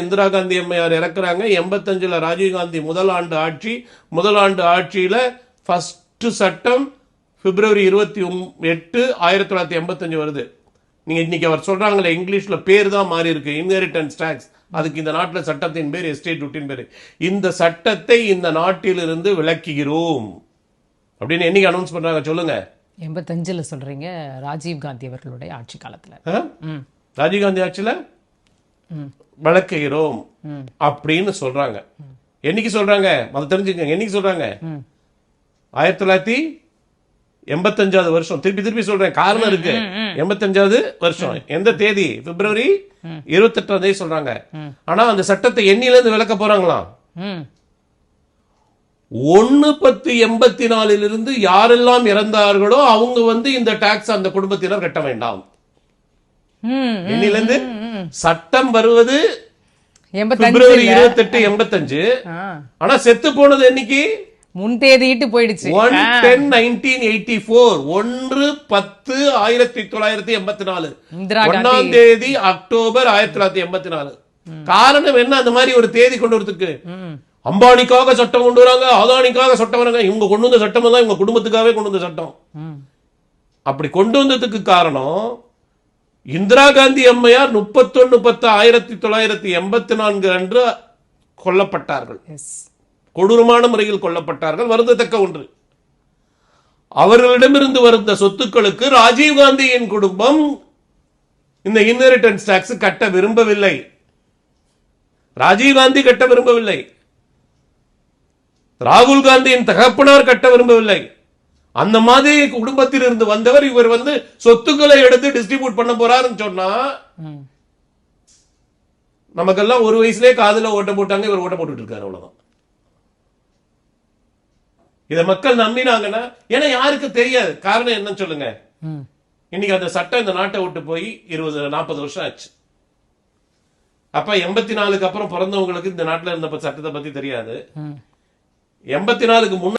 இந்திரா காந்தி அம்மையார் இறக்குறாங்க. 85 ராஜீவ்காந்தி முதல் ஆண்டு ஆட்சியில ஃபர்ஸ்ட் சட்டம் பிப்ரவரி 28, 1985 வருது. நீங்க இன்னைக்கு அவர் சொல்றாங்களே, இங்கிலீஷ்ல பேர் தான் மாறி இருக்கு, இன்ஹெரிட்டன்ஸ் டாக்ஸ். அதுக்கு இந்த நாட்டில் சட்டத்தின் பேர் எஸ்டேட் டியூட்டின் பேர். இந்த சட்டத்தை இந்த நாட்டிலிருந்து விலக்குகிறோம் அப்படின்னு என்னைக்கு அனௌன்ஸ் பண்றாங்க சொல்லுங்க? 85 சொல்றீங்க, ராஜீவ் காந்தி அவர்களுடைய ஆட்சி காலத்துல. ராஜீவ் காந்தி ஆட்சியில விளக்குகிறோம் அப்படின்னு சொல்றாங்க. என்னைக்கு சொல்றாங்க அதை தெரிஞ்சுக்கங்க. என்னைக்கு சொல்றாங்க? 1985 வருஷம். திருப்பி சொல்றேன், காரணம் இருக்கு. 85 வருஷம். எந்த தேதி? பிப்ரவரி 28 சொல்றாங்க. ஆனா அந்த சட்டத்தை எண்ணில இருந்து விளக்க போறாங்களாம். 1/10/84 யாரெல்லாம் இறந்தார்களோ அவங்க இந்த டாக்ஸ் அந்த குடும்பத்தினர் கட்ட வேண்டாம். எண்ணிலிருந்து சட்டம் வருவது பிப்ரவரி 28, 85. ஆனா செத்து போனது என்னைக்கு? முன்தேதிட்டு போயிடுச்சு. 1/10/1984, 1/10/1984, 1ஆம் தேதி அக்டோபர் 1984. காரணம் என்ன? அந்த மாதிரி ஒரு தேதி கொண்டு வரதுக்கு அம்பானிக்காக சட்டம் கொண்டு வராங்க, அதானிக்காக சட்டம் வராங்க. இவங்க கொண்டு வந்த சட்டம் தான் இவங்க குடும்பத்துக்காகவே கொண்டு வந்த சட்டம். அப்படி கொண்டு வந்ததுக்கு காரணம் இந்திரா காந்தி அம்மையார் 31/10/1984 அன்று கொல்லப்பட்டார்கள். கொடூரமான முறையில் கொல்லப்பட்டார்கள். வருந்தத்தக்க ஒன்று. அவர்களிடமிருந்து வருந்த சொத்துக்களுக்கு ராஜீவ் காந்தியின் குடும்பம் இந்த இன்ஹெரிட்டன்ஸ் டாக்ஸ் கட்ட விரும்பவில்லை. ராஜீவ் காந்தி கட்ட விரும்பவில்லை. ராகுல் காந்தியின் தகப்பனார் கட்ட விரும்பவில்லை. அந்த மாதிரி குடும்பத்தில் இருந்து வந்தவர் இவர் சொத்துக்களை எடுத்து டிஸ்ட்ரிபியூட் பண்ண போறாருன்னு சொன்னா, நமக்கெல்லாம் ஒரு வயசுலேயே காதுல ஓட்ட போட்டாங்க, இவர் ஓட்ட போட்டுட்டு இருக்காரு. அவ்வளவுதான். இத மக்கள் நம்பினாங்கன்னா, ஏன்னா யாருக்கு தெரியாது. காரணம் என்ன சொல்லுங்க? இன்னைக்கு அந்த சட்டம் இந்த நாட்டை விட்டு போய் 20-40 வருஷம் ஆச்சு. அப்ப 84க்கு அப்புறம் பிறந்தவங்களுக்கு இந்த நாட்டில் இருந்த சட்டத்தை பத்தி தெரியாது. 84க்கு முன்னாடி